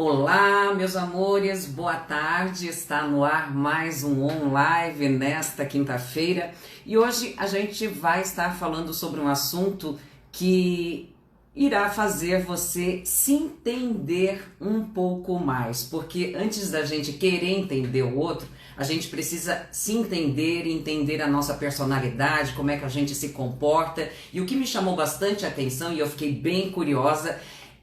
Olá, meus amores, boa tarde. Está no ar mais um On Live nesta quinta-feira e hoje a gente vai estar falando sobre um assunto que irá fazer você se entender um pouco mais, porque antes da gente querer entender o outro, a gente precisa se entender e entender a nossa personalidade, como é que a gente se comporta. E o que me chamou bastante a atenção e eu fiquei bem curiosa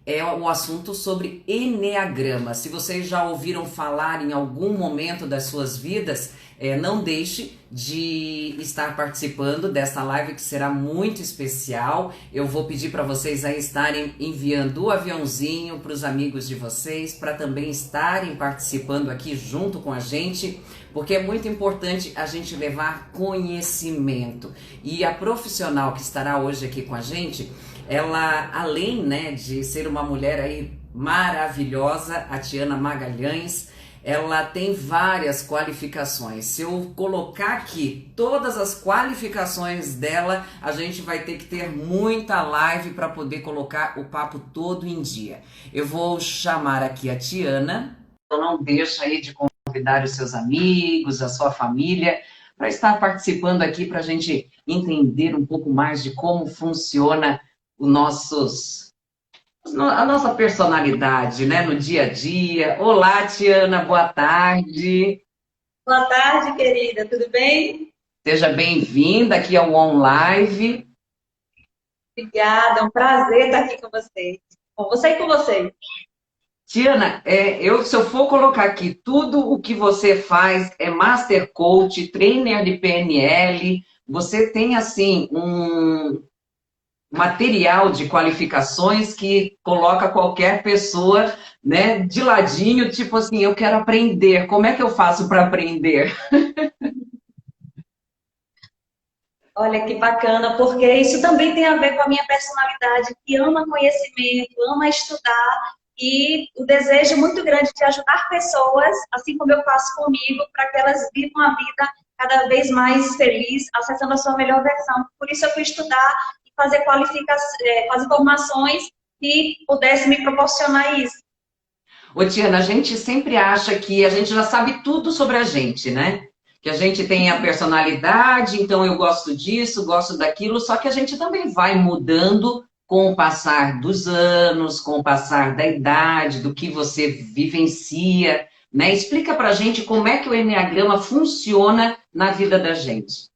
é o assunto sobre eneagrama. Se vocês já ouviram falar em algum momento das suas vidas, não deixe de estar participando desta live que será muito especial. Eu vou pedir para vocês aí estarem enviando o aviãozinho para os amigos de vocês, para também estarem participando aqui junto com a gente, porque é muito importante a gente levar conhecimento. E a profissional que estará hoje aqui com a gente, ela, além, né, de ser uma mulher aí maravilhosa, a Tiana Magalhães, ela tem várias qualificações. Se eu colocar aqui todas as qualificações dela, a gente vai ter que ter muita live para poder colocar o papo todo em dia. Eu vou chamar aqui a Tiana, então não deixa aí de convidar os seus amigos, a sua família, para estar participando aqui para a gente entender um pouco mais de como funciona a nossa personalidade, né, no dia a dia. Olá, Tiana, boa tarde. Boa tarde, querida. Tudo bem? Seja bem-vinda aqui ao On Live. Obrigada. É um prazer estar aqui com vocês. Com você e com vocês. Tiana, se eu for colocar aqui tudo o que você faz, é Master Coach, trainer de PNL, você tem, assim, um material de qualificações que coloca qualquer pessoa, né, de ladinho, tipo assim, eu quero aprender, como é que eu faço para aprender? Olha que bacana, porque isso também tem a ver com a minha personalidade, que ama conhecimento, ama estudar e o desejo muito grande de ajudar pessoas, assim como eu faço comigo, para que elas vivam a vida cada vez mais feliz, acessando a sua melhor versão. Por isso eu fui estudar e fazer fazer formações que pudessem me proporcionar isso. Ô, Tiana, a gente sempre acha que a gente já sabe tudo sobre a gente, né? Que a gente tem a personalidade, então eu gosto disso, gosto daquilo, só que a gente também vai mudando com o passar dos anos, com o passar da idade, do que você vivencia, né? Explica pra gente como é que o Eneagrama funciona na vida da gente.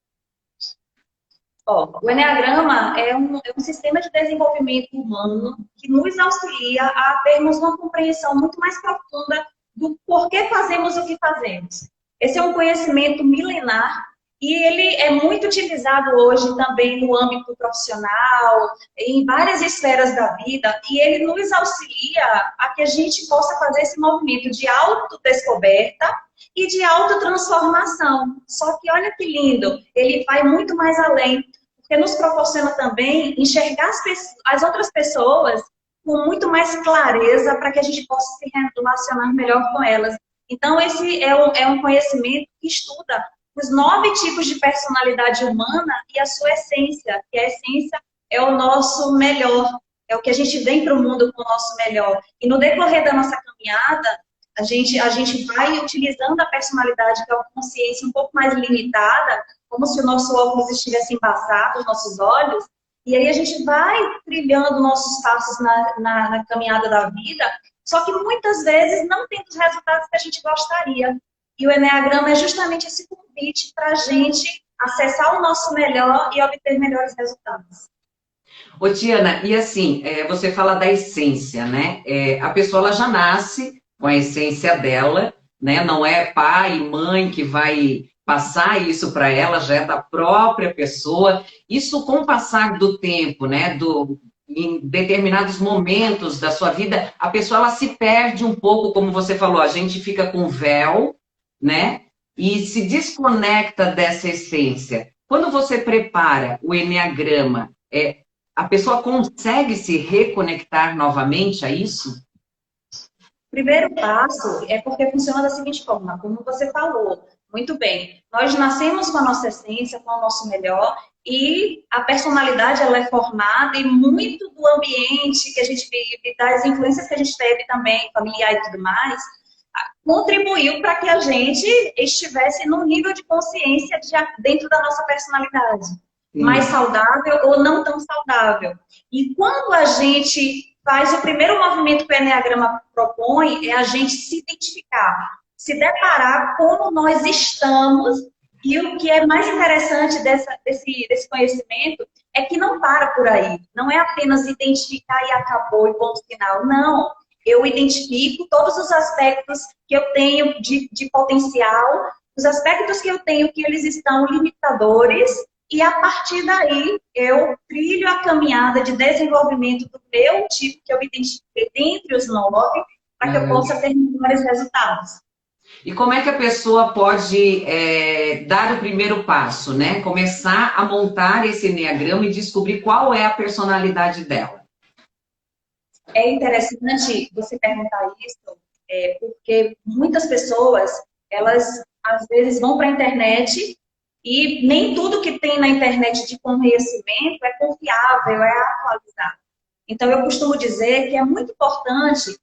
Ó, o Enneagrama é um sistema de desenvolvimento humano que nos auxilia a termos uma compreensão muito mais profunda do porquê fazemos o que fazemos. Esse é um conhecimento milenar e ele é muito utilizado hoje também no âmbito profissional, em várias esferas da vida, e ele nos auxilia a que a gente possa fazer esse movimento de autodescoberta e de autotransformação. Só que olha que lindo, ele vai muito mais além porque nos proporciona também enxergar as outras pessoas com muito mais clareza para que a gente possa se relacionar melhor com elas. Então, esse é um conhecimento que estuda os 9 tipos de personalidade humana e a sua essência, que a essência é o nosso melhor, é o que a gente vem para o mundo com o nosso melhor. E no decorrer da nossa caminhada, a gente vai utilizando a personalidade, que é uma consciência um pouco mais limitada, como se o nosso óculos estivesse embaçado, os nossos olhos, e aí a gente vai trilhando nossos passos na caminhada da vida, só que muitas vezes não tem os resultados que a gente gostaria. E o Eneagrama é justamente esse convite para a gente acessar o nosso melhor e obter melhores resultados. Ô, Tiana, e assim, você fala da essência, né? A pessoa ela já nasce com a essência dela, né? Não é pai e mãe que vai passar isso para ela, já é da própria pessoa. Isso com o passar do tempo, né? Em determinados momentos da sua vida, a pessoa ela se perde um pouco, como você falou, a gente fica com véu, né? E se desconecta dessa essência. Quando você prepara o eneagrama, a pessoa consegue se reconectar novamente a isso? Primeiro passo é porque funciona da seguinte forma, como você falou, muito bem. Nós nascemos com a nossa essência, com o nosso melhor, E a personalidade, ela é formada e muito do ambiente que a gente vive, das influências que a gente teve também, familiar e tudo mais, contribuiu para que a gente estivesse num nível de consciência dentro da nossa personalidade. Mais Sim. saudável ou não tão saudável. E quando a gente faz o primeiro movimento que o Eneagrama propõe, é a gente se identificar, se deparar como nós estamos. E o que é mais interessante desse conhecimento é que não para por aí. Não é apenas identificar e acabou e ponto final. Não. Eu identifico todos os aspectos que eu tenho de potencial, os aspectos que eu tenho que eles estão limitadores, e a partir daí eu trilho a caminhada de desenvolvimento do meu tipo que eu identifiquei dentre os 9, para que eu Uhum. possa ter melhores resultados. E como é que a pessoa pode dar o primeiro passo, né? Começar a montar esse enneagrama e descobrir qual é a personalidade dela. É interessante você perguntar isso, porque muitas pessoas, elas às vezes vão para a internet e nem tudo que tem na internet de conhecimento é confiável, é atualizado. Então, eu costumo dizer que é muito importante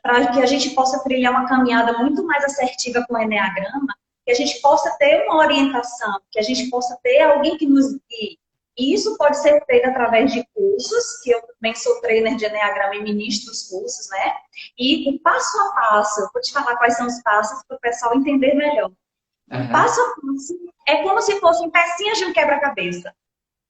para que a gente possa trilhar uma caminhada muito mais assertiva com o Eneagrama, que a gente possa ter uma orientação, que a gente possa ter alguém que nos guie. E isso pode ser feito através de cursos, que eu também sou trainer de Eneagrama e ministro os cursos, né? E o passo a passo, eu vou te falar quais são os passos para o pessoal entender melhor. O Uhum. passo a passo é como se fossem pecinhas de um quebra-cabeça.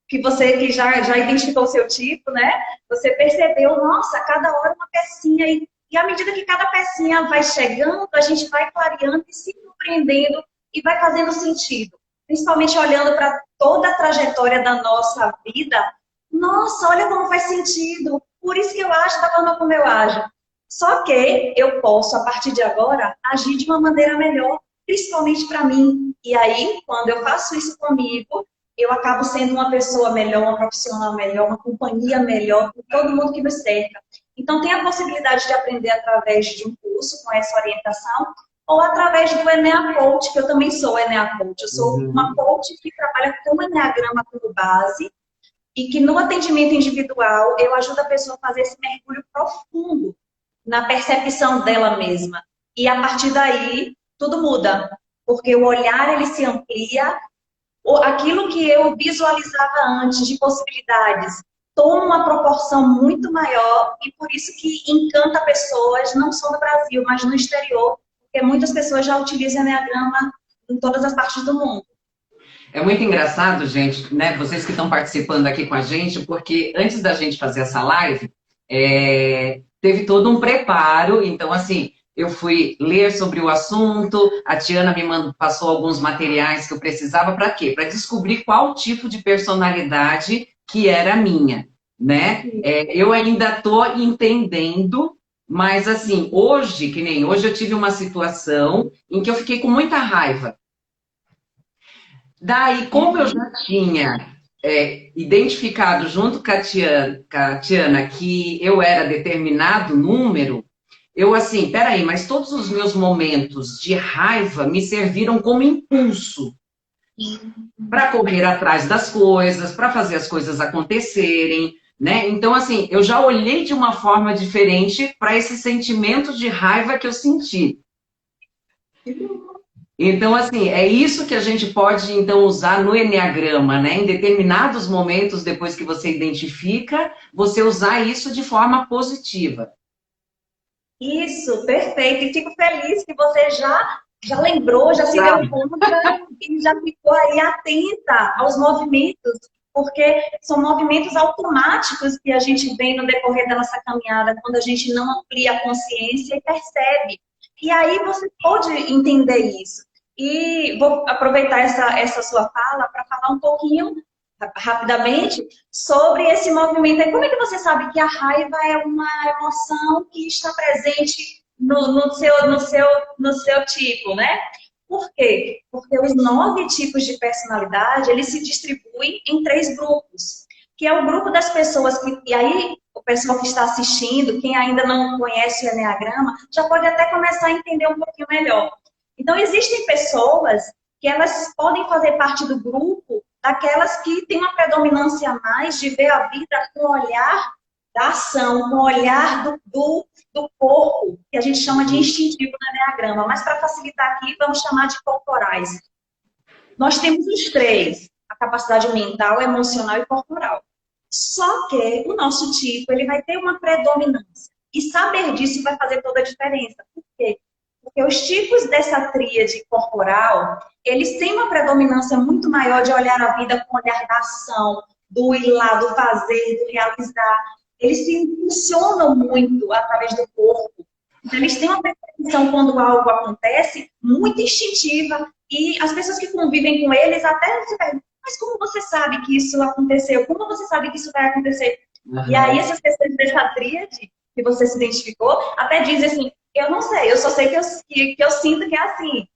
Que você que já identificou o seu tipo, né? Você percebeu, nossa, cada hora uma pecinha. E à medida que cada pecinha vai chegando, a gente vai clareando e se compreendendo e vai fazendo sentido. Principalmente olhando para toda a trajetória da nossa vida. Nossa, olha como faz sentido. Por isso que eu acho da forma como eu ajo. Só que eu posso, a partir de agora, agir de uma maneira melhor, principalmente para mim. E aí, quando eu faço isso comigo, eu acabo sendo uma pessoa melhor, uma profissional melhor, uma companhia melhor para todo mundo que me cerca. Então, tem a possibilidade de aprender através de um curso com essa orientação, ou através do Enea Coach, que eu também sou Enea Coach. Eu sou uma Uhum. coach que trabalha com o Eneagrama como base, e que no atendimento individual eu ajudo a pessoa a fazer esse mergulho profundo na percepção dela mesma. E a partir daí, tudo muda. Porque o olhar, ele se amplia, aquilo que eu visualizava antes de possibilidades toma uma proporção muito maior e por isso que encanta pessoas, não só no Brasil, mas no exterior, porque muitas pessoas já utilizam Enneagrama em todas as partes do mundo. É muito engraçado, gente, né? Vocês que estão participando aqui com a gente, porque antes da gente fazer essa live, teve todo um preparo. Então, assim, eu fui ler sobre o assunto, a Tiana passou alguns materiais que eu precisava para quê? Para descobrir qual tipo de personalidade que era a minha, né? Eu ainda estou entendendo, mas assim, hoje, que nem hoje, eu tive uma situação em que eu fiquei com muita raiva. Daí, como eu já tinha identificado junto com a Tiana que eu era determinado número, eu assim, peraí, mas todos os meus momentos de raiva me serviram como impulso para correr atrás das coisas, para fazer as coisas acontecerem, né? Então, assim, eu já olhei de uma forma diferente para esse sentimento de raiva que eu senti. Então, assim, é isso que a gente pode, então, usar no enneagrama, né? Em determinados momentos, depois que você identifica, você usar isso de forma positiva. Isso, perfeito. E fico feliz que você já lembrou, já se deu Sabe? conta e já ficou aí atenta aos movimentos, porque são movimentos automáticos que a gente vem no decorrer da nossa caminhada, quando a gente não amplia a consciência e percebe. E aí você pode entender isso. E vou aproveitar essa sua fala para falar um pouquinho, rapidamente, sobre esse movimento. E como é que você sabe que a raiva é uma emoção que está presente no seu tipo, né? Por quê? Porque os 9 tipos de personalidade, eles se distribuem em 3 grupos, que é o grupo das pessoas que, e aí o pessoal que está assistindo, quem ainda não conhece o Eneagrama, já pode até começar a entender um pouquinho melhor. Então, existem pessoas que elas podem fazer parte do grupo daquelas que têm uma predominância a mais de ver a vida com o olhar da ação, com o olhar do corpo, que a gente chama de instintivo no Enneagrama. Mas para facilitar aqui, vamos chamar de corporais. Nós temos os três, a capacidade mental, emocional e corporal. Só que o nosso tipo, ele vai ter uma predominância. E saber disso vai fazer toda a diferença. Por quê? Porque os tipos dessa tríade corporal, eles têm uma predominância muito maior de olhar a vida com o olhar da ação, do ir lá, do fazer, do realizar. Eles se impulsionam muito através do corpo. Então, eles têm uma percepção quando algo acontece muito instintiva. E as pessoas que convivem com eles até se perguntam, mas como você sabe que isso aconteceu? Como você sabe que isso vai acontecer? Uhum. E aí essas pessoas dessa tríade, que você se identificou, até dizem assim, eu não sei, eu só sei que eu sinto que é assim.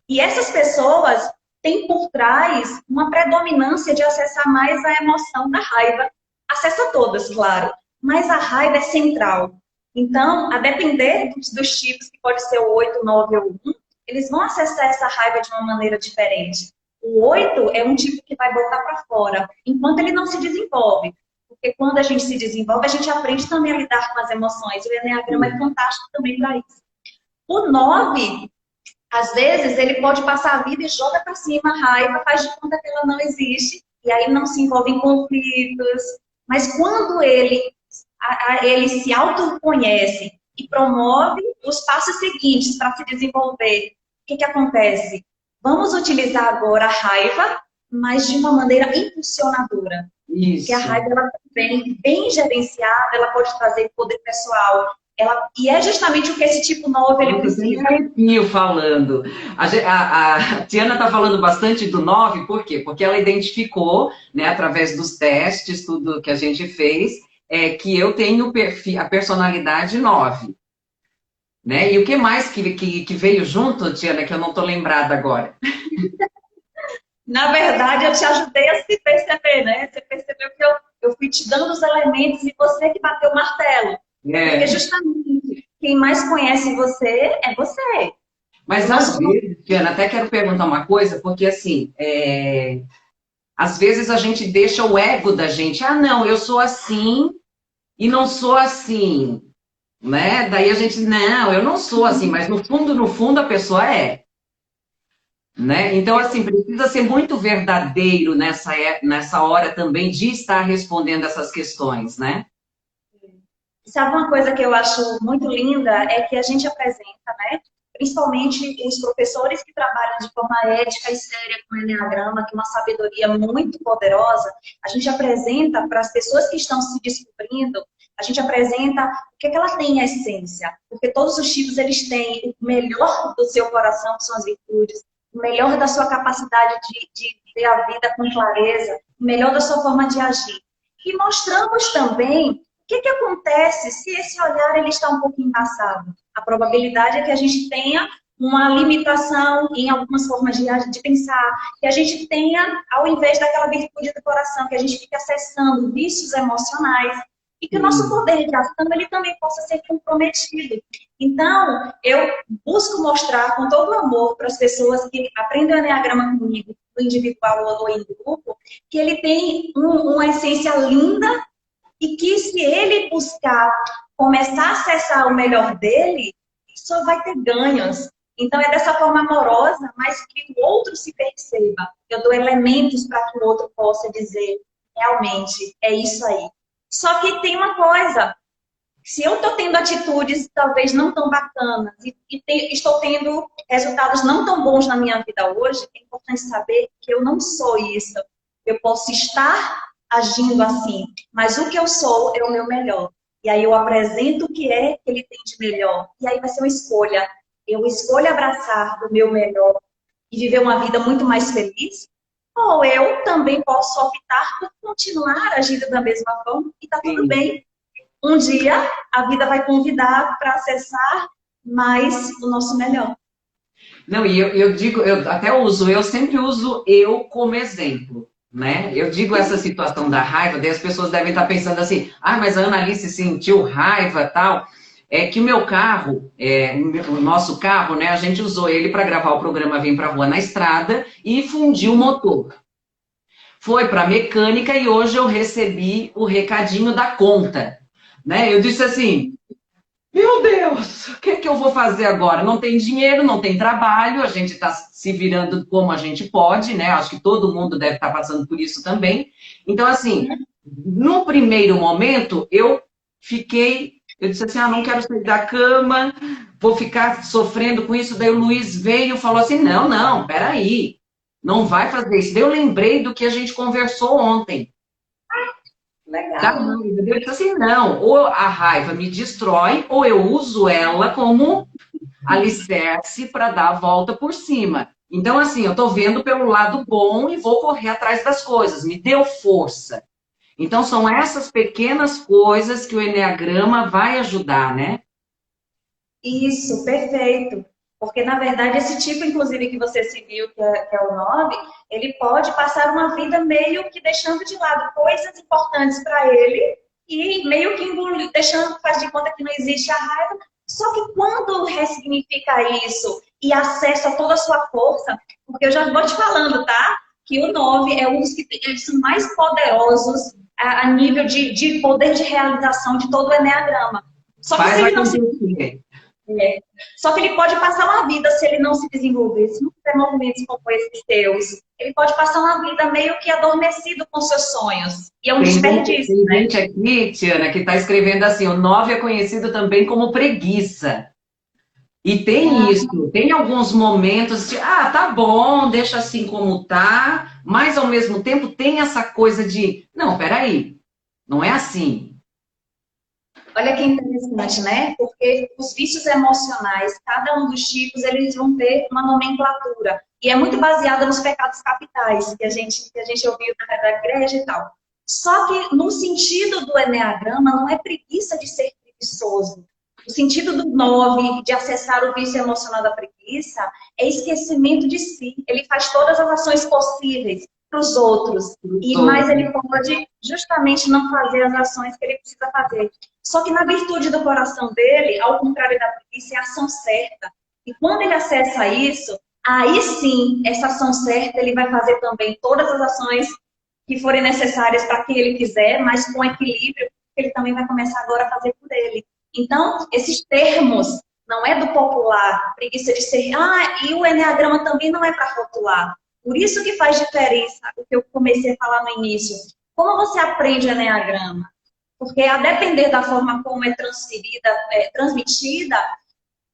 E essas pessoas têm por trás uma predominância de acessar mais a emoção da raiva. Acessa todas, claro, mas a raiva é central. Então, a depender dos tipos, que pode ser o 8, 9 ou 1, eles vão acessar essa raiva de uma maneira diferente. O 8 é um tipo que vai botar para fora, enquanto ele não se desenvolve. Porque quando a gente se desenvolve, a gente aprende também a lidar com as emoções. O Enneagrama é fantástico também para isso. O 9, às vezes, ele pode passar a vida e joga para cima a raiva, faz de conta que ela não existe, e aí não se envolve em conflitos. Mas quando ele se autoconhece e promove os passos seguintes para se desenvolver, o que acontece? Vamos utilizar agora a raiva, mas de uma maneira impulsionadora. Isso. Porque a raiva, ela também, bem gerenciada, ela pode trazer poder pessoal. E é justamente o que esse tipo 9 ele precisa. Eu falando. A Tiana está falando bastante do 9, por quê? Porque ela identificou, né, através dos testes, tudo que a gente fez, que eu tenho a personalidade 9. Né? E o que mais que veio junto, Tiana, que eu não estou lembrada agora? Na verdade, eu te ajudei a se perceber, né? Você percebeu que eu fui te dando os elementos e você que bateu o martelo. Porque justamente quem mais conhece você é você. Mas às vezes, Tiana, até quero perguntar uma coisa, porque assim, às vezes a gente deixa o ego da gente, não, eu sou assim e não sou assim. Né? Daí a gente, não, eu não sou assim, mas no fundo a pessoa é. Né? Então, assim, precisa ser muito verdadeiro nessa hora também de estar respondendo essas questões, né? Sabe uma coisa que eu acho muito linda é que a gente apresenta, né? Principalmente os professores que trabalham de forma ética e séria com o Enneagrama, que é uma sabedoria muito poderosa, a gente apresenta para as pessoas que estão se descobrindo, a gente apresenta o que ela tem em essência. Porque todos os tipos, eles têm o melhor do seu coração, que são as virtudes, o melhor da sua capacidade de ver a vida com clareza, o melhor da sua forma de agir. E mostramos também o que acontece se esse olhar ele está um pouco embaçado. A probabilidade é que a gente tenha uma limitação em algumas formas de pensar, que a gente tenha, ao invés daquela virtude do coração, que a gente fique acessando vícios emocionais, e que o nosso poder de ação ele também possa ser comprometido. Então, eu busco mostrar com todo o amor para as pessoas que aprendem o Enneagrama comigo, no individual ou em grupo, que ele tem uma essência linda e que se ele buscar começar a acessar o melhor dele, só vai ter ganhos. Então, é dessa forma amorosa, mas que o outro se perceba. Eu dou elementos para que o outro possa dizer, realmente, é isso aí. Só que tem uma coisa, se eu estou tendo atitudes talvez não tão bacanas e estou tendo resultados não tão bons na minha vida hoje, é importante saber que eu não sou isso. Eu posso estar agindo assim, mas o que eu sou é o meu melhor. E aí eu apresento o que é que ele tem de melhor. E aí vai ser uma escolha. Eu escolho abraçar o meu melhor e viver uma vida muito mais feliz, ou eu também posso optar por continuar agindo da mesma forma e tá tudo bem. Um dia a vida vai convidar para acessar mais o nosso melhor. Não, e eu digo, eu sempre uso eu como exemplo, né? Eu digo essa situação da raiva, daí as pessoas devem estar pensando assim, mas a Analice sentiu raiva tal. É que o meu carro, o nosso carro, né, a gente usou ele para gravar o programa Vem Pra Rua na Estrada e fundiu o motor. foi para mecânica e hoje eu recebi o recadinho da conta, né? Eu disse assim, meu Deus, o que que eu vou fazer agora? Não tem dinheiro, não tem trabalho, a gente está se virando como a gente pode, né? Acho que todo mundo deve estar passando por isso também. Então, assim, no primeiro momento, eu disse assim, não quero sair da cama, vou ficar sofrendo com isso. Daí o Luiz veio e falou assim, não, peraí, não vai fazer isso. Daí eu lembrei do que a gente conversou ontem. Da Legal. raiva. Eu disse assim, não, ou a raiva me destrói, ou eu uso ela como alicerce para dar a volta por cima. Então, assim, eu estou vendo pelo lado bom e vou correr atrás das coisas. Me deu força. Então, são essas pequenas coisas que o Eneagrama vai ajudar, né? Isso, perfeito. Porque, na verdade, esse tipo, inclusive, que você seguiu, que é o 9, ele pode passar uma vida meio que deixando de lado coisas importantes para ele e meio que deixando, faz de conta que não existe a raiva. Só que quando ressignifica isso e acessa toda a sua força, porque eu já vou te falando, tá? Que o 9 é um dos que eles são mais poderosos a nível de poder de realização de todo o Eneagrama. Só que se Faz ele não se acontecer. é. Só que ele pode passar uma vida, se ele não se desenvolver, se não tiver movimentos como esses teus, ele pode passar uma vida meio que adormecido com seus sonhos. E é um desperdício, Tem né? gente aqui, Tiana, que está escrevendo assim, o 9 é conhecido também como preguiça. E tem Ah, isso, tem alguns momentos de, tá bom, deixa assim como tá, mas ao mesmo tempo tem essa coisa de, não, peraí, não é assim. olha que interessante, né? Porque os vícios emocionais, cada um dos tipos, eles vão ter uma nomenclatura. E é muito baseada nos pecados capitais, que a gente ouviu da igreja e tal. Só que no sentido do Eneagrama, não é preguiça de ser preguiçoso. O sentido do 9 de acessar o vício emocional da preguiça, é esquecimento de si. Ele faz todas as ações possíveis para os outros. Mas ele pode justamente não fazer as ações que ele precisa fazer. Só que na virtude do coração dele, ao contrário da preguiça, é a ação certa. E quando ele acessa isso, aí sim, essa ação certa, ele vai fazer também todas as ações que forem necessárias para quem ele quiser, mas com equilíbrio, ele também vai começar agora a fazer por ele. Então, esses termos não é do popular, preguiça de ser, e o Eneagrama também não é para rotular. Por isso que faz diferença o que eu comecei a falar no início. Como você aprende o Eneagrama? Porque a depender da forma como é transferida, transmitida,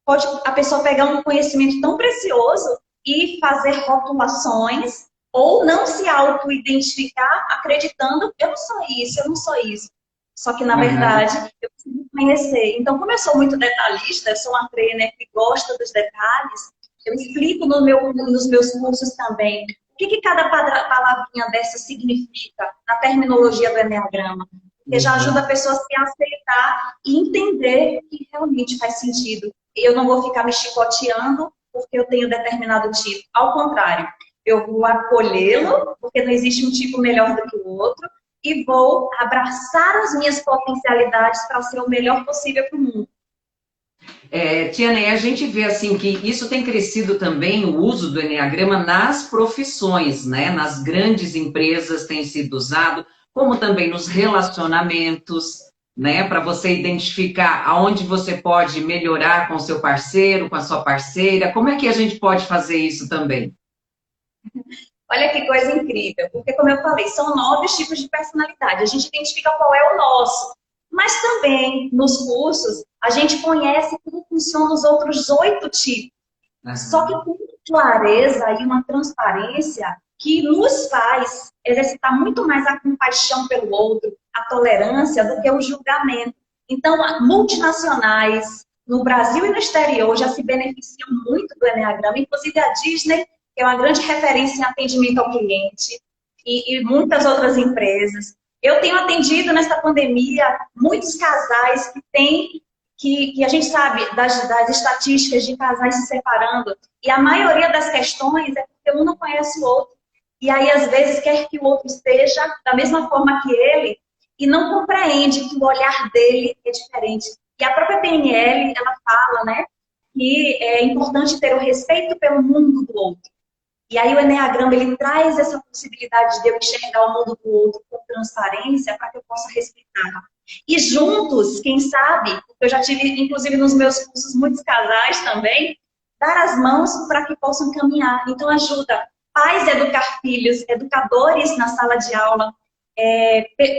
pode a pessoa pegar um conhecimento tão precioso e fazer rotulações ou não se auto-identificar acreditando eu não sou isso, eu não sou isso. Só que, na Aham. verdade, eu preciso conhecer. Então, como eu sou muito detalhista, eu sou uma trainer que gosta dos detalhes, eu explico nos meus cursos também o que cada palavrinha dessa significa na terminologia do Eneagrama. Porque já ajuda a pessoa a se aceitar e entender que realmente faz sentido. Eu não vou ficar me chicoteando porque eu tenho determinado tipo. Ao contrário, eu vou acolhê-lo, porque não existe um tipo melhor do que o outro, e vou abraçar as minhas potencialidades para ser o melhor possível para o mundo. Tiana, e a gente vê assim que isso tem crescido também, o uso do Eneagrama nas profissões, né? Nas grandes empresas tem sido usado, como também nos relacionamentos, né? Para você identificar aonde você pode melhorar com o seu parceiro, com a sua parceira. Como é que a gente pode fazer isso também? Olha que coisa incrível, porque como eu falei, são 9 tipos de personalidade. A gente identifica qual é o nosso. Mas também, nos cursos, a gente conhece como funcionam os outros 8 tipos. Só que Aham. com clareza e uma transparência que nos faz exercitar muito mais a compaixão pelo outro, a tolerância, do que o julgamento. Então, multinacionais, no Brasil e no exterior, já se beneficiam muito do Eneagrama, inclusive a Disney, que é uma grande referência em atendimento ao cliente, e muitas outras empresas. Eu tenho atendido nessa pandemia muitos casais que têm que a gente sabe das estatísticas de casais se separando, e a maioria das questões é porque um não conhece o outro. E aí, às vezes, quer que o outro esteja da mesma forma que ele, e não compreende que o olhar dele é diferente. E a própria PNL, ela fala, né, que é importante ter o respeito pelo mundo do outro. E aí o Eneagrama, ele traz essa possibilidade de eu enxergar o mundo do outro com transparência para que eu possa respeitar. E juntos, quem sabe, eu já tive, inclusive nos meus cursos, muitos casais também, dar as mãos para que possam caminhar. Então ajuda pais a educar filhos, educadores na sala de aula,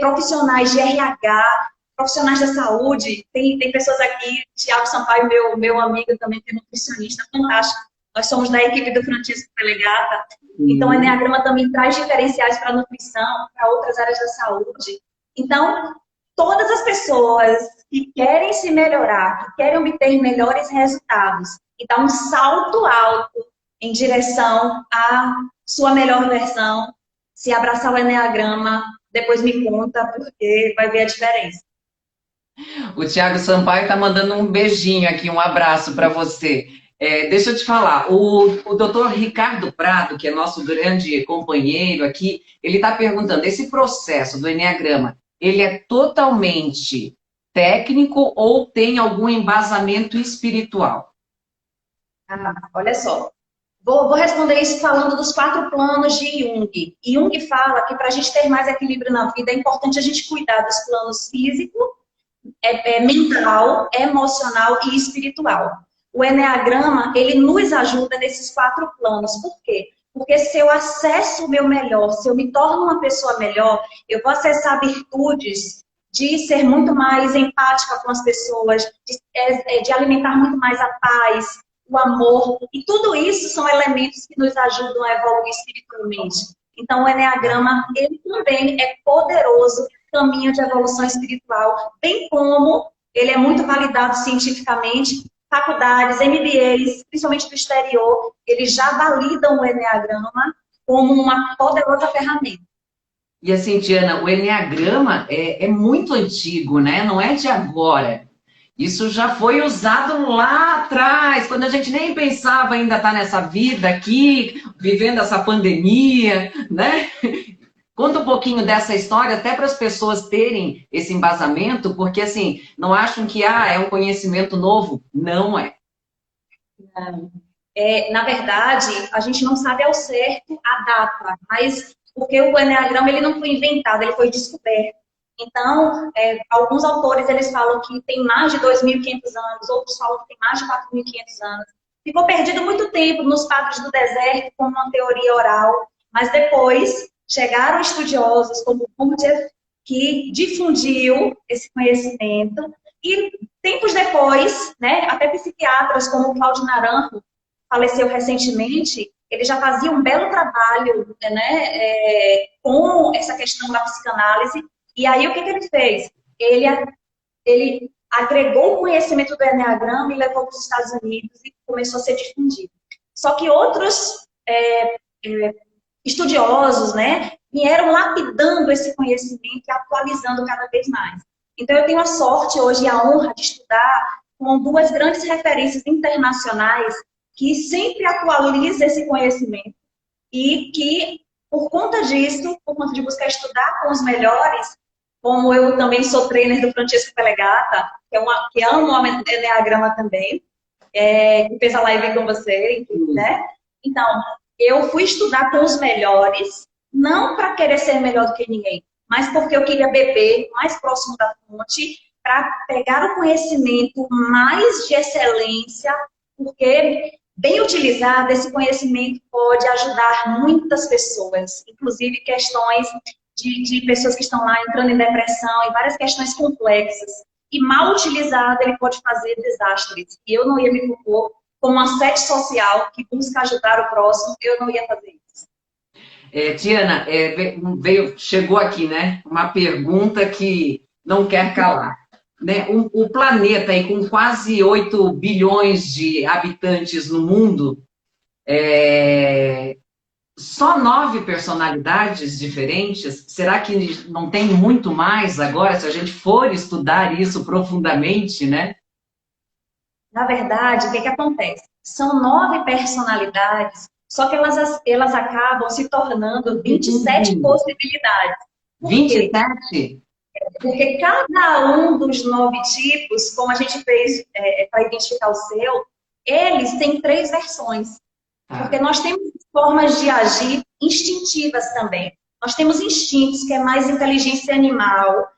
profissionais de RH, profissionais da saúde. Tem pessoas aqui, Tiago Sampaio, meu amigo também, que é nutricionista, fantástico. Nós somos da equipe do Francisco Pelegata. Então, o Eneagrama também traz diferenciais para a nutrição, para outras áreas da saúde. Então, todas as pessoas que querem se melhorar, que querem obter melhores resultados e dar um salto alto em direção à sua melhor versão, se abraçar o Eneagrama, depois me conta, porque vai ver a diferença. O Tiago Sampaio está mandando um beijinho aqui, um abraço para você. Deixa eu te falar, o doutor Ricardo Prado, que é nosso grande companheiro aqui, ele está perguntando, esse processo do Eneagrama, ele é totalmente técnico ou tem algum embasamento espiritual? Olha só, vou responder isso falando dos 4 planos de Jung. E Jung fala que para a gente ter mais equilíbrio na vida é importante a gente cuidar dos planos físico, mental, emocional e espiritual. O Eneagrama, ele nos ajuda nesses 4 planos. Por quê? Porque se eu acesso o meu melhor, se eu me torno uma pessoa melhor, eu vou acessar virtudes de ser muito mais empática com as pessoas, de alimentar muito mais a paz, o amor. E tudo isso são elementos que nos ajudam a evoluir espiritualmente. Então, o Eneagrama, ele também é poderoso caminho de evolução espiritual, bem como ele é muito validado cientificamente. Faculdades, MBAs, principalmente do exterior, eles já validam o Eneagrama como uma poderosa ferramenta. E assim, Diana, o Eneagrama é muito antigo, né? Não é de agora. Isso já foi usado lá atrás, quando a gente nem pensava ainda estar nessa vida aqui, vivendo essa pandemia, né? Conta um pouquinho dessa história, até para as pessoas terem esse embasamento, porque assim, não acham que é um conhecimento novo. Não é. Na verdade, a gente não sabe ao certo a data, mas porque o Eneagrama ele não foi inventado, ele foi descoberto. Então, alguns autores eles falam que tem mais de 2.500 anos, outros falam que tem mais de 4.500 anos. Ficou perdido muito tempo nos padres do deserto como uma teoria oral, mas depois chegaram estudiosos como Gurdjieff, que difundiu esse conhecimento, e tempos depois, né, até psiquiatras como Cláudio Naranjo, faleceu recentemente, ele já fazia um belo trabalho, né, com essa questão da psicanálise, e aí o que ele fez? Ele agregou o conhecimento do Eneagrama e levou para os Estados Unidos e começou a ser difundido. Só que outros estudiosos, né, vieram lapidando esse conhecimento e atualizando cada vez mais. Então, eu tenho a sorte hoje e a honra de estudar com 2 grandes referências internacionais que sempre atualizam esse conhecimento e que, por conta disso, por conta de buscar estudar com os melhores, como eu também sou trainer do Francisco Pelegata, que amo o Eneagrama também, que fez a live com você, né? Então, eu fui estudar com os melhores, não para querer ser melhor do que ninguém, mas porque eu queria beber mais próximo da fonte, para pegar o conhecimento mais de excelência, porque, bem utilizado, esse conhecimento pode ajudar muitas pessoas, inclusive questões de pessoas que estão lá entrando em depressão, e várias questões complexas. E mal utilizado, ele pode fazer desastres. E eu não ia me propor como uma sete social que busca ajudar o próximo, eu não ia fazer isso. Diana, chegou aqui, né? Uma pergunta que não quer calar. Né? O planeta aí, com quase 8 bilhões de habitantes no mundo, só 9 personalidades diferentes? Será que não tem muito mais agora, se a gente for estudar isso profundamente, né? Na verdade, o que acontece? São 9 personalidades, só que elas acabam se tornando 27 possibilidades. Por 27? Porque cada um dos 9 tipos, como a gente fez para identificar o seu, eles têm 3 versões. Porque nós temos formas de agir instintivas também. Nós temos instintos, que é mais inteligência animal,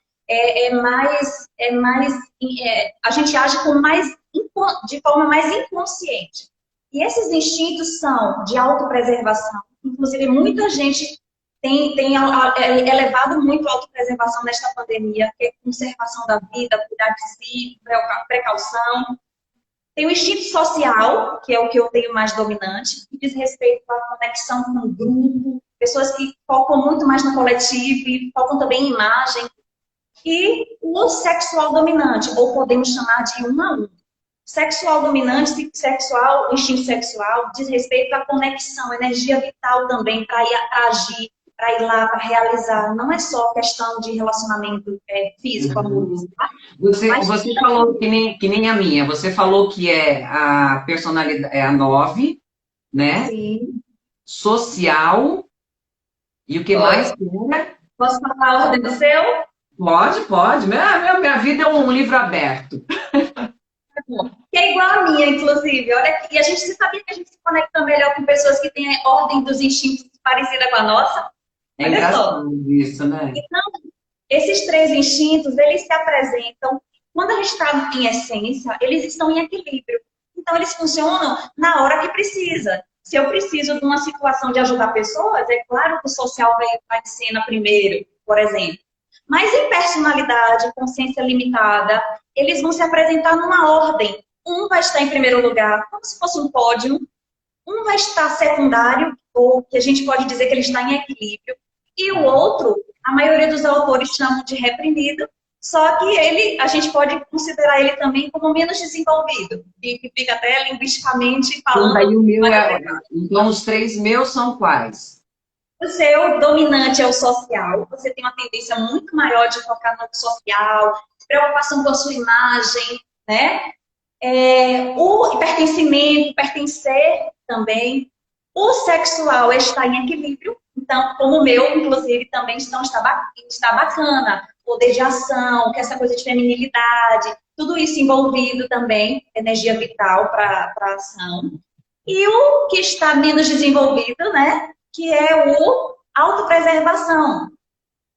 a gente age de forma mais inconsciente. E esses instintos são de autopreservação. Inclusive, muita gente tem elevado muito a autopreservação nesta pandemia, que é conservação da vida, cuidar de si, precaução. Tem o instinto social, que é o que eu tenho mais dominante, que diz respeito à conexão com o grupo, pessoas que focam muito mais no coletivo e focam também em imagem. E o sexual dominante, ou podemos chamar de 1 a 1. Sexual dominante, o instinto sexual, diz respeito à conexão, energia vital também, para agir, para ir lá, para realizar. Não é só questão de relacionamento físico, amoroso. Tá? Você falou que nem a minha. Você falou que é a personalidade, é a 9, né? Sim. Social. E o que mais? Posso falar a ordem do seu? Pode. Minha vida é um livro aberto. Que é igual a minha, inclusive. Olha, e a gente sabia que a gente se conecta melhor com pessoas que têm a ordem dos instintos parecida com a nossa. É engraçado isso, né? Então, esses 3 instintos, eles se apresentam, quando a gente está em essência, eles estão em equilíbrio. Então, eles funcionam na hora que precisa. Se eu preciso de uma situação de ajudar pessoas, é claro que o social vai entrar em cena primeiro, por exemplo. Mas em personalidade, consciência limitada, eles vão se apresentar numa ordem. Um vai estar em primeiro lugar, como se fosse um pódio. Um vai estar secundário, ou que a gente pode dizer que ele está em equilíbrio. E o outro, a maioria dos autores chamam de reprimido, só que a gente pode considerar ele também como menos desenvolvido. E fica até linguisticamente falando. Então, os 3 meus são quais? O seu dominante é o social. Você tem uma tendência muito maior de focar no social, preocupação com a sua imagem, né? O pertencimento, pertencer também. O sexual está em equilíbrio. Então, como o meu, inclusive, também está bacana. Poder de ação, que é essa coisa de feminilidade. Tudo isso envolvido também, energia vital para a ação. E o que está menos desenvolvido, né? Que é o autopreservação.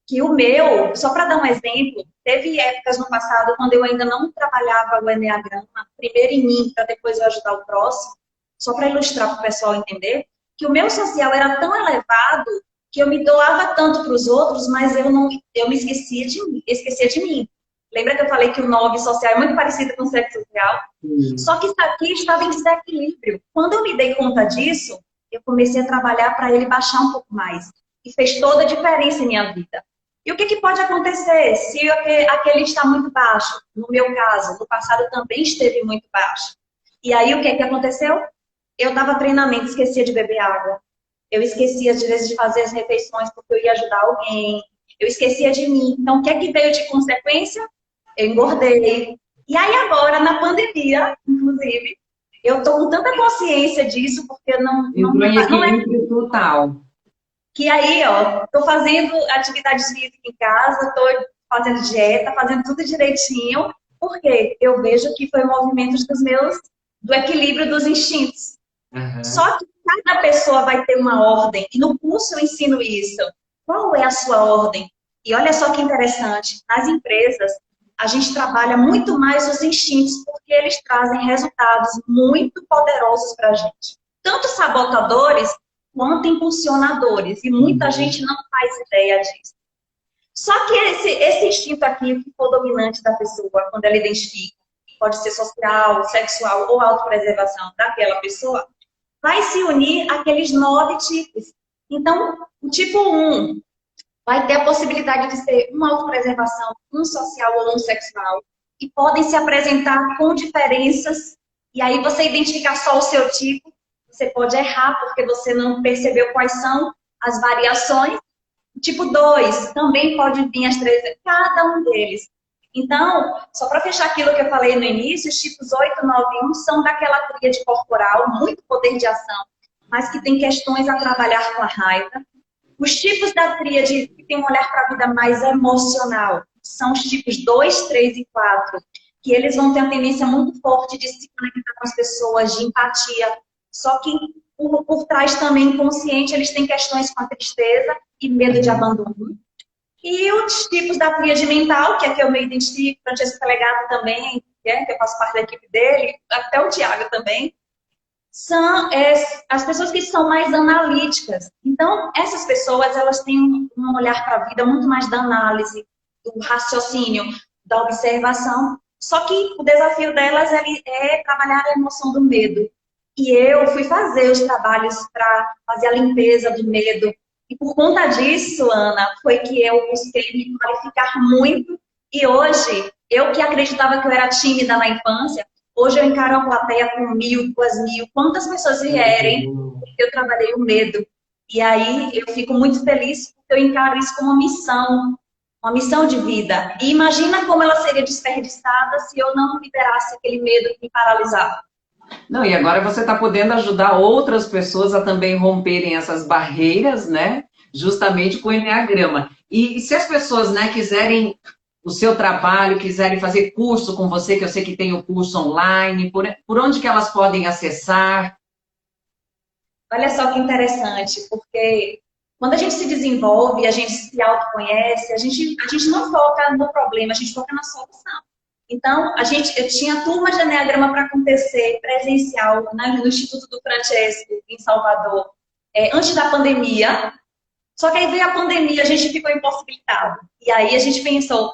Que o meu, só para dar um exemplo, teve épocas no passado, quando eu ainda não trabalhava o Enneagrama, primeiro em mim, para depois eu ajudar o próximo, só para ilustrar para o pessoal entender, que o meu social era tão elevado que eu me doava tanto para os outros, mas eu me esquecia de mim. Lembra que eu falei que o 9 social é muito parecido com o sexo social? Só que isso aqui estava em desequilíbrio. Quando eu me dei conta disso, eu comecei a trabalhar para ele baixar um pouco mais. E fez toda a diferença em minha vida. E o que pode acontecer se aquele está muito baixo? No meu caso, no passado também esteve muito baixo. E aí o que aconteceu? Eu dava treinamento, esquecia de beber água. Eu esquecia, às vezes, de fazer as refeições porque eu ia ajudar alguém. Eu esquecia de mim. Então, o que veio de consequência? Eu engordei. E aí agora, na pandemia, inclusive, eu tô com tanta consciência disso, porque não é total. Que aí, ó, tô fazendo atividades físicas em casa, tô fazendo dieta, fazendo tudo direitinho, porque eu vejo que foi o movimento do equilíbrio dos instintos. Só que cada pessoa vai ter uma ordem, e no curso eu ensino isso. Qual é a sua ordem? E olha só que interessante, nas empresas, a gente trabalha muito mais os instintos, porque eles trazem resultados muito poderosos para a gente. Tanto sabotadores, quanto impulsionadores. E muita gente não faz ideia disso. Só que esse instinto aqui, que for dominante da pessoa, quando ela identifica, pode ser social, sexual ou autopreservação daquela pessoa, vai se unir àqueles 9 tipos. Então, o tipo 1 vai ter a possibilidade de ser uma autopreservação, um social ou um sexual. E podem se apresentar com diferenças. E aí você identificar só o seu tipo, você pode errar porque você não percebeu quais são as variações. O tipo 2 também pode vir as 3, cada um deles. Então, só para fechar aquilo que eu falei no início, os tipos 8, 9 e 1 são daquela tríade corporal, muito poder de ação, mas que tem questões a trabalhar com a raiva. Os tipos da tríade que tem um olhar para a vida mais emocional são os tipos 2, 3 e 4, que eles vão ter uma tendência muito forte de se conectar com as pessoas, de empatia. Só que por trás também, inconsciente, eles têm questões com a tristeza e medo de abandono. E os tipos da tríade mental, que é que eu me identifico, Francesco Delegado também, que eu faço parte da equipe dele, até o Tiago também, são as pessoas que são mais analíticas. Então, essas pessoas, elas têm um olhar para a vida muito mais da análise, do raciocínio, da observação. Só que o desafio delas é trabalhar a emoção do medo. E eu fui fazer os trabalhos para fazer a limpeza do medo. E por conta disso, Ana, foi que eu busquei me qualificar muito. E hoje, eu que acreditava que eu era tímida na infância, hoje eu encaro a plateia com 1.000, 2.000, quantas pessoas vierem, eu trabalhei o medo. E aí eu fico muito feliz porque eu encaro isso como uma missão de vida. E imagina como ela seria desperdiçada se eu não liberasse aquele medo que me paralisava. Não, e agora você está podendo ajudar outras pessoas a também romperem essas barreiras, né? Justamente com o Enneagrama. E se as pessoas, né, quiserem o seu trabalho, quiserem fazer curso com você, que eu sei que tem o curso online, por onde que elas podem acessar? Olha só que interessante, porque quando a gente se desenvolve, a gente se autoconhece, a gente não foca no problema, a gente foca na solução. Então, eu tinha turmas de Enneagrama para acontecer presencial, né, no Instituto do Francesco, em Salvador, antes da pandemia. Só que aí veio a pandemia, a gente ficou impossibilitado. E aí a gente pensou,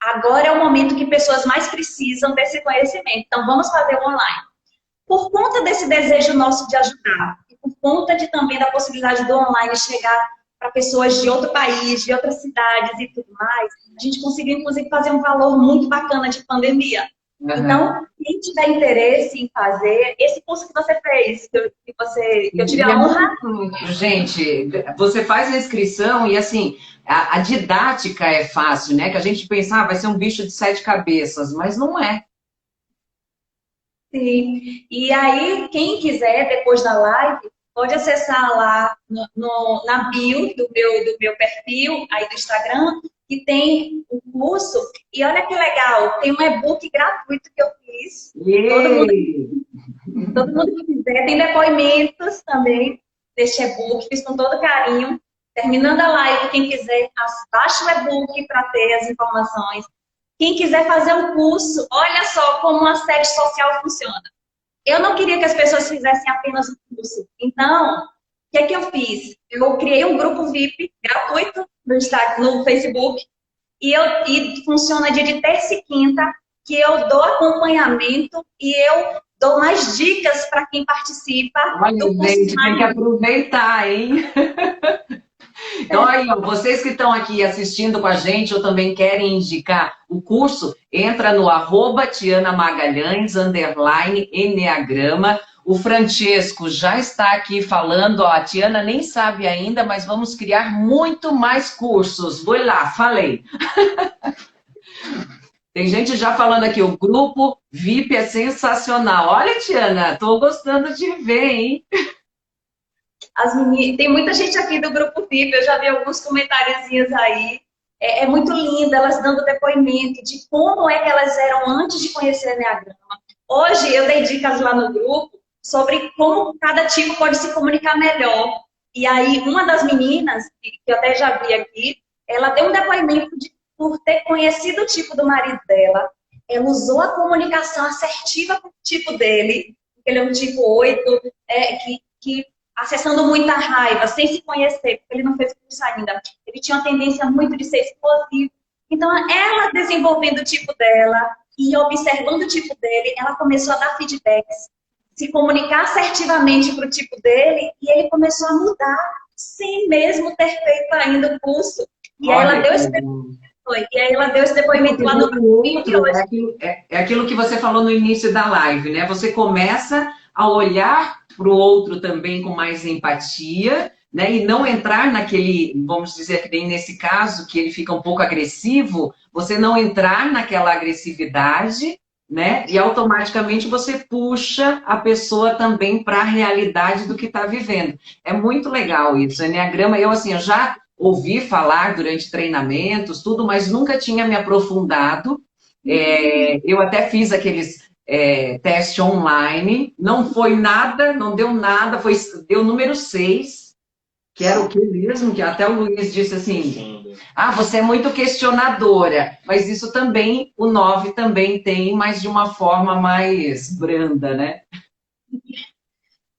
agora é o momento que pessoas mais precisam desse conhecimento, então vamos fazer o online. Por conta desse desejo nosso de ajudar, e por conta também da possibilidade do online chegar para pessoas de outro país, de outras cidades e tudo mais, a gente conseguiu, inclusive, fazer um valor muito bacana de pandemia. Uhum. Então, quem tiver interesse em fazer, esse curso que você fez, que eu tive a honra... Gente, você faz a inscrição e, assim, a didática é fácil, né? Que a gente pensa, vai ser um bicho de 7 cabeças, mas não é. Sim. E aí, quem quiser, depois da live, pode acessar lá na bio do meu perfil, aí do Instagram, que tem o curso. E olha que legal, tem um e-book gratuito que eu fiz. Todo mundo que quiser. Tem depoimentos também deste e-book, fiz com todo carinho. Terminando a live, quem quiser, baixa o e-book para ter as informações. Quem quiser fazer um curso, olha só como uma sede social funciona. Eu não queria que as pessoas fizessem apenas um curso. Então, o que é que eu fiz? Eu criei um grupo VIP gratuito no Facebook e funciona dia de terça e quinta, que eu dou acompanhamento e eu dou mais dicas para quem participa. Olha, gente, tem que aproveitar, hein? Então, aí, vocês que estão aqui assistindo com a gente ou também querem indicar o curso, entra no @TianaMagalhães, _Enneagrama. O Francesco já está aqui falando, a Tiana nem sabe ainda, mas vamos criar muito mais cursos. Vou lá, falei. Tem gente já falando aqui, o grupo VIP é sensacional. Olha, Tiana, estou gostando de ver, hein? Tem muita gente aqui do grupo VIP, eu já vi alguns comentáriozinhos aí. É muito lindo, elas dando depoimento de como é que elas eram antes de conhecer a Enneagrama. Hoje eu dei dicas lá no grupo sobre como cada tipo pode se comunicar melhor. E aí uma das meninas, que eu até já vi aqui, ela deu um depoimento por ter conhecido o tipo do marido dela. Ela usou a comunicação assertiva com o tipo dele, porque ele é um tipo 8, que acessando muita raiva, sem se conhecer, porque ele não fez curso ainda. Ele tinha uma tendência muito de ser explosivo. Então, ela desenvolvendo o tipo dela e observando o tipo dele, ela começou a dar feedbacks, se comunicar assertivamente para o tipo dele, e ele começou a mudar, sem mesmo ter feito ainda o curso. E aí ela deu esse depoimento lá no grupo. É aquilo que você falou no início da live, né? Você começa a olhar para o outro também com mais empatia, né? E não entrar naquele, vamos dizer que nem nesse caso, que ele fica um pouco agressivo, você não entrar naquela agressividade, né? E automaticamente você puxa a pessoa também para a realidade do que está vivendo. É muito legal isso. Enneagrama, eu já ouvi falar durante treinamentos, tudo, mas nunca tinha me aprofundado. Eu até fiz aqueles teste online, não foi nada, não deu nada, deu número 6, que era o que mesmo, que até o Luiz disse assim, você é muito questionadora, mas isso também, o 9 também tem, mas de uma forma mais branda, né?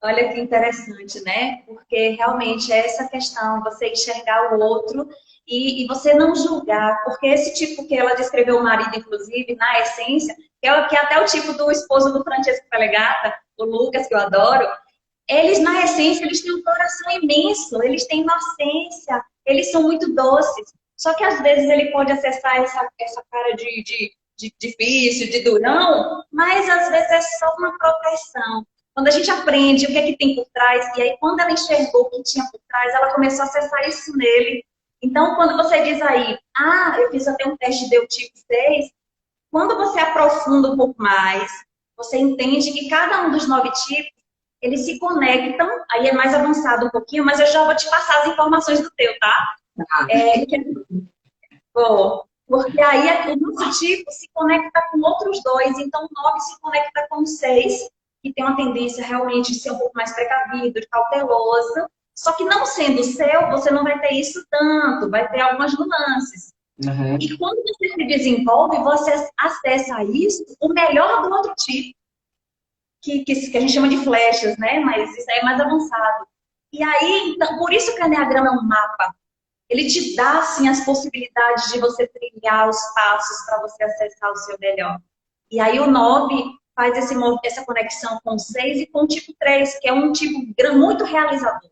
Olha que interessante, né? Porque realmente é essa questão, você enxergar o outro e você não julgar, porque esse tipo que ela descreveu o marido, inclusive, na essência, que é até o tipo do esposo do Francesco Felegata, o Lucas, que eu adoro, eles, na essência, eles têm um coração imenso, eles têm inocência, eles são muito doces. Só que às vezes ele pode acessar essa cara de difícil, de durão, mas às vezes é só uma proteção. Quando a gente aprende o que é que tem por trás, e aí quando ela enxergou o que tinha por trás, ela começou a acessar isso nele. Então, quando você diz aí, eu fiz até um teste de tipo 6, quando você aprofunda um pouco mais, você entende que cada um dos 9 tipos, eles se conectam, aí é mais avançado um pouquinho, mas eu já vou te passar as informações do teu, tá? Porque aí o nosso tipo se conecta com outros 2, então o 9 se conecta com o 6, que tem uma tendência realmente de ser um pouco mais precavido, de cauteloso. Só que não sendo seu, você não vai ter isso tanto, vai ter algumas nuances. Uhum. E quando você se desenvolve, você acessa isso, o melhor do outro tipo, que a gente chama de flechas, né? Mas isso aí é mais avançado. E aí, então, por isso que o Enneagrama é um mapa. Ele te dá, assim, as possibilidades de você trilhar os passos para você acessar o seu melhor. E aí o 9 faz essa conexão com o 6 e com o tipo 3, que é um tipo muito realizador.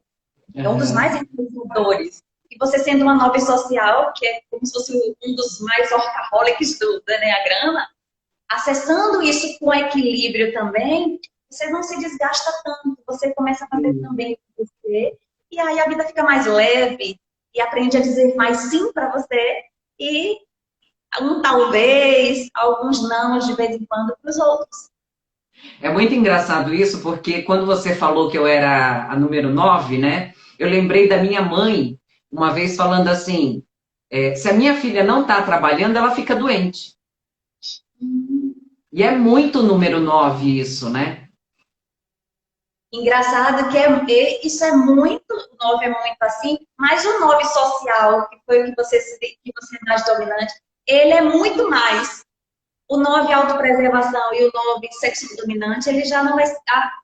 É um dos mais realizadores. E você sendo uma 9 social, que é como se fosse um dos mais workaholics do Enneagrama, acessando isso com equilíbrio também, você não se desgasta tanto, você começa a fazer também com você, e aí a vida fica mais leve, e aprende a dizer mais sim para você, e um talvez, alguns não de vez em quando para os outros. É muito engraçado isso, porque quando você falou que eu era a número 9, né? Eu lembrei da minha mãe, uma vez falando assim, se a minha filha não está trabalhando, ela fica doente. E é muito número 9 isso, né? Engraçado que isso é muito, o 9 é muito assim, mas o 9 social, que foi o que você é mais dominante, ele é muito mais. O 9 autopreservação e o 9 sexo dominante, ele já não vai,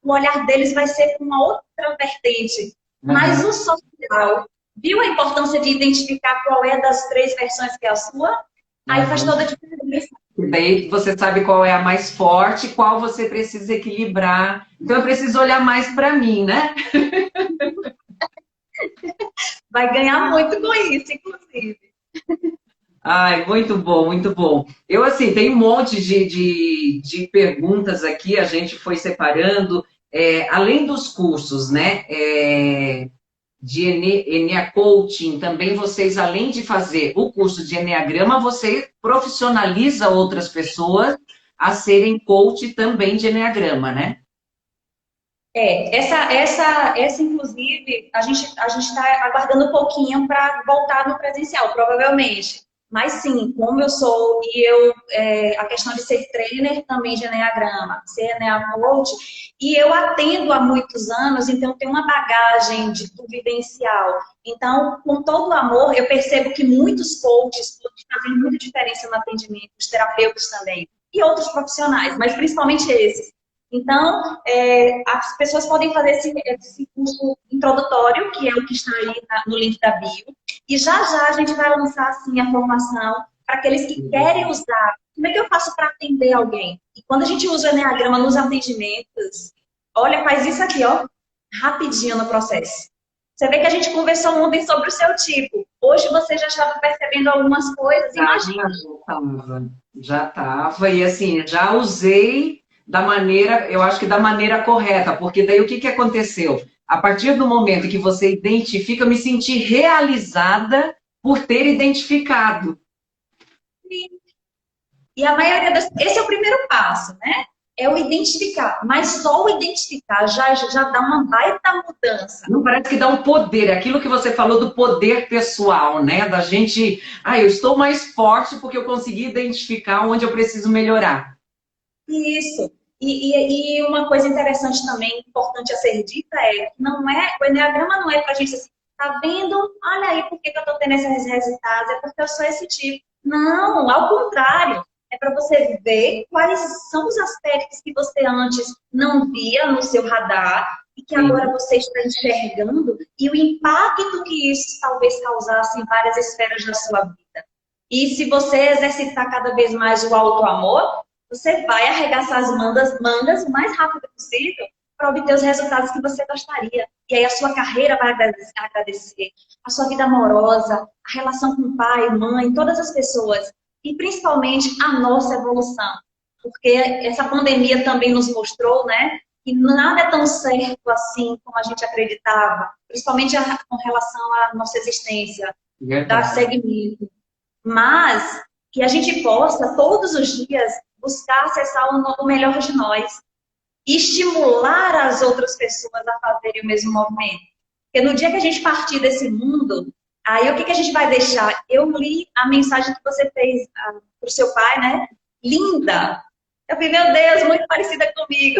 o olhar deles vai ser com uma outra vertente. Mas o social, viu a importância de identificar qual é das 3 versões que é a sua? Aí faz toda a diferença. E daí você sabe qual é a mais forte, qual você precisa equilibrar. Então eu preciso olhar mais para mim, né? Vai ganhar muito com isso, inclusive. Ai, muito bom, muito bom. Eu, assim, tem um monte de perguntas aqui, a gente foi separando. Além dos cursos, né? De Enea Coaching, também vocês, além de fazer o curso de Enneagrama, você profissionaliza outras pessoas a serem coach também de Enneagrama, né? Essa inclusive, a gente está aguardando um pouquinho para voltar no presencial, provavelmente. Mas sim, como eu sou, a questão de ser trainer também de Enneagrama, ser Enneagrama Coach, e eu atendo há muitos anos, então eu tenho uma bagagem do vivencial. Então, com todo o amor, eu percebo que muitos coaches podem fazer muita diferença no atendimento, os terapeutas também, e outros profissionais, mas principalmente esses. Então, as pessoas podem fazer esse curso introdutório, que é o que está aí no link da bio, e já a gente vai lançar assim, a formação para aqueles que querem usar. Como é que eu faço para atender alguém? E quando a gente usa o Enneagrama nos atendimentos, olha, faz isso aqui, ó, rapidinho no processo. Você vê que a gente conversou ontem sobre o seu tipo. Hoje você já estava percebendo algumas coisas, imagina. Já estava, e assim, já usei da maneira, eu acho que da maneira correta, porque daí o que aconteceu? A partir do momento que você identifica, eu me senti realizada por ter identificado. Sim. E a maioria esse é o primeiro passo, né? É o identificar, mas só o identificar já dá uma baita mudança. Não parece que dá um poder, aquilo que você falou do poder pessoal, né? Da gente, eu estou mais forte porque eu consegui identificar onde eu preciso melhorar. Isso. E uma coisa interessante também, importante a ser dita, é que não é, o Enneagrama não é pra gente assim, tá vendo? Olha aí por que que eu tô tendo esses resultados, é porque eu sou esse tipo. Não, ao contrário. É para você ver quais são os aspectos que você antes não via no seu radar e que agora Sim. você está enxergando e o impacto que isso talvez causasse em várias esferas da sua vida. E se você exercitar cada vez mais o auto-amor, você vai arregaçar as mangas o mais rápido possível para obter os resultados que você gostaria. E aí a sua carreira vai agradecer, a sua vida amorosa, a relação com o pai, mãe, todas as pessoas. E principalmente a nossa evolução. Porque essa pandemia também nos mostrou, né, que nada é tão certo assim como a gente acreditava, principalmente com relação à nossa existência, dar Verdade. segmento. Mas que a gente possa, todos os dias, buscar acessar o melhor de nós e estimular as outras pessoas a fazerem o mesmo movimento. Porque no dia que a gente partir desse mundo, aí o que a gente vai deixar? Eu li a mensagem que você fez para o seu pai, né? Linda! Eu falei, meu Deus, muito parecida comigo.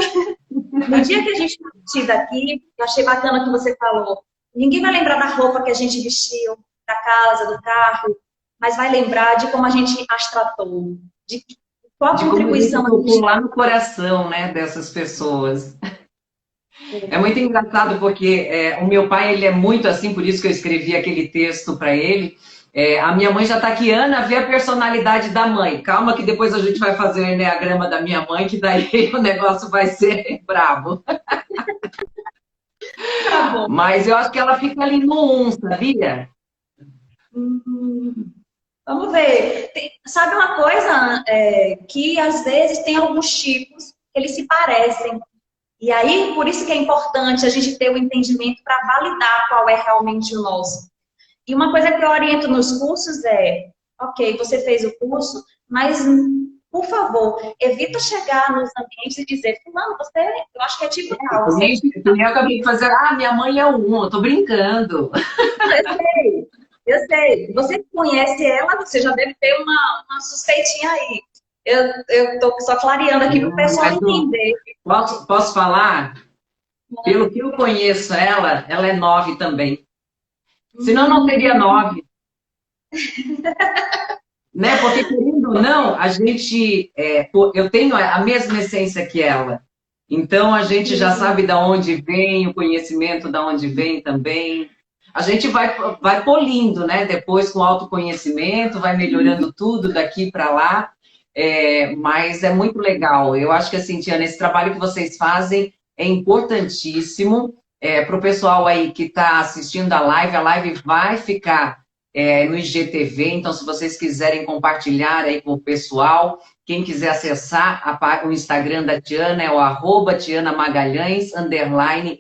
No dia que a gente partir daqui, eu achei bacana o que você falou. Ninguém vai lembrar da roupa que a gente vestiu, da casa, do carro, mas vai lembrar de como a gente as tratou, de qual a De como a gente contribuição a tocou gente lá no coração, né, dessas pessoas. É teve. muito engraçado porque o meu pai, ele é muito assim, por isso que eu escrevi aquele texto para ele. A minha mãe já está aqui, Ana, vê a personalidade da mãe. Calma que depois a gente vai fazer o enneagrama da minha mãe, que daí o negócio vai ser brabo. Tá bom. Mas eu acho que ela fica ali no 1, sabia? Hum, vamos ver. Sabe uma coisa, que às vezes tem alguns tipos que eles se parecem. E aí, por isso que é importante a gente ter o entendimento para validar qual é realmente o nosso. E uma coisa que eu oriento nos cursos é, ok, você fez o curso, mas, por favor, evita chegar nos ambientes e dizer, fulano, você, eu acho que é tipo tal, você é tipo Que nem eu acabei de fazer, minha mãe é o 1, eu tô brincando. tal. Eu sei, eu sei. Você conhece ela, você já deve ter uma suspeitinha aí. Eu estou só clareando aqui para o pessoal Mas entender. posso falar? Pelo que eu conheço ela é 9 também. Senão não teria Hum, 9. Né? Porque, querendo ou não, eu tenho a mesma essência que ela. Então, a gente já sabe da onde vem, o conhecimento da onde vem também. A gente vai polindo, né? Depois, com autoconhecimento, vai melhorando tudo daqui para lá. Mas é muito legal. Eu acho que, assim, Tiana, esse trabalho que vocês fazem é importantíssimo. Para o pessoal aí que está assistindo a live vai ficar no IGTV, então se vocês quiserem compartilhar aí com o pessoal, quem quiser acessar o Instagram da Tiana é o @Tiana Magalhães,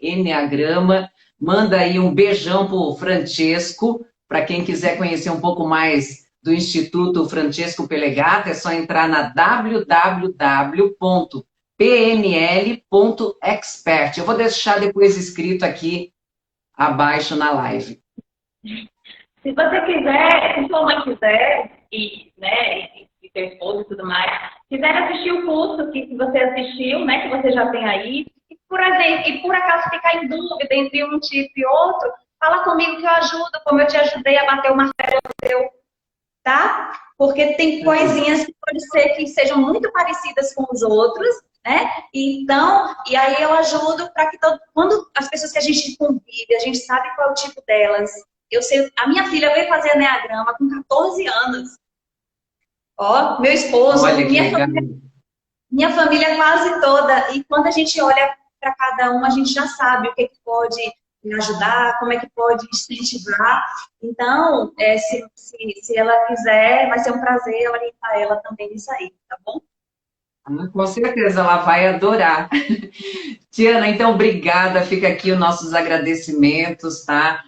_Enneagrama, manda aí um beijão pro Francesco, para quem quiser conhecer um pouco mais do Instituto Francesco Pelegato, é só entrar na www.pnl.expert. Eu vou deixar depois escrito aqui abaixo na live. Se você quiser, se sua mãe quiser, e, né, e seu esposo e tudo mais, quiser assistir o curso que você assistiu, né, que você já tem aí, e por exemplo, e por acaso ficar em dúvida entre um tipo e outro, fala comigo que eu ajudo, como eu te ajudei a bater o martelo seu, tá? Porque tem coisinhas que pode ser que sejam muito parecidas com os outros, né? Então, e aí eu ajudo para que quando as pessoas que a gente convive, a gente sabe qual é o tipo delas. Eu sei, a minha filha veio fazer enneagrama com 14 anos. Ó, meu esposo, Olha que legal. minha família quase toda. E quando a gente olha para cada um, a gente já sabe o que, que pode ajudar, como é que pode incentivar. Então, se ela quiser, vai ser um prazer orientar ela também nisso aí, tá bom? Com certeza, ela vai adorar. Tiana, então, obrigada. Fica aqui os nossos agradecimentos, tá?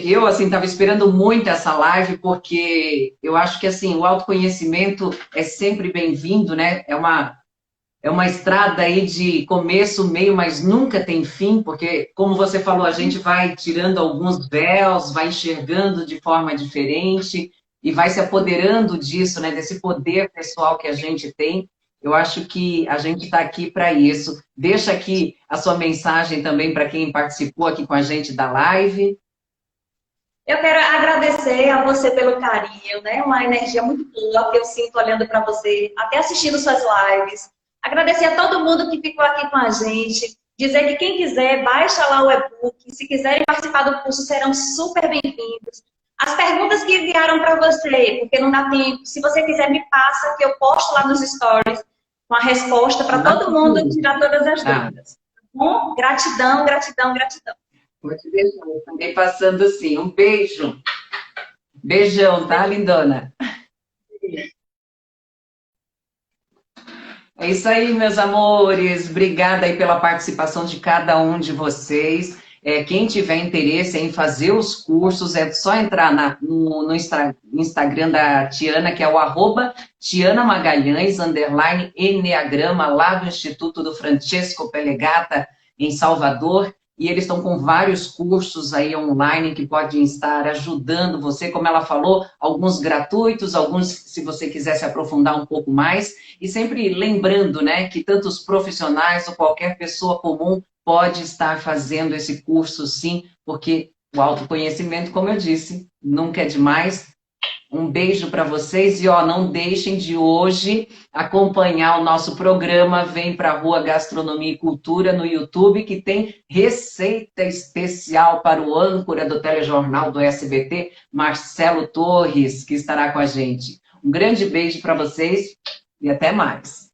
Eu, assim, estava esperando muito essa live, porque eu acho que, assim, o autoconhecimento é sempre bem-vindo, né? É uma estrada aí de começo, meio, mas nunca tem fim, porque, como você falou, a gente vai tirando alguns véus, vai enxergando de forma diferente e vai se apoderando disso, né? Desse poder pessoal que a gente tem. Eu acho que a gente está aqui para isso. Deixa aqui a sua mensagem também para quem participou aqui com a gente da live. Eu quero agradecer a você pelo carinho, né? Uma energia muito boa que eu sinto olhando para você, até assistindo suas lives. Agradecer a todo mundo que ficou aqui com a gente. Dizer que quem quiser, baixa lá o e-book. Se quiserem participar do curso, serão super bem-vindos. As perguntas que enviaram para você, porque não dá tempo, se você quiser, me passa, que eu posto lá nos stories com a resposta para todo mundo tirar todas as dúvidas. Bom, gratidão, gratidão, gratidão. Vou te deixar também passando assim. Um beijo. Beijão, tá, lindona? É isso aí, meus amores. Obrigada aí pela participação de cada um de vocês. Quem tiver interesse em fazer os cursos, é só entrar no Instagram da Tiana, que é o @Tiana Magalhães, _Enneagrama, lá do Instituto do Francesco Pelegata, em Salvador. E eles estão com vários cursos aí online que podem estar ajudando você, como ela falou, alguns gratuitos, alguns se você quiser se aprofundar um pouco mais. E sempre lembrando, né, que tanto os profissionais ou qualquer pessoa comum pode estar fazendo esse curso, sim, porque o autoconhecimento, como eu disse, nunca é demais. Um beijo para vocês e não deixem de hoje acompanhar o nosso programa Vem para a Rua Gastronomia e Cultura no YouTube, que tem receita especial para o âncora do telejornal do SBT, Marcelo Torres, que estará com a gente. Um grande beijo para vocês e até mais.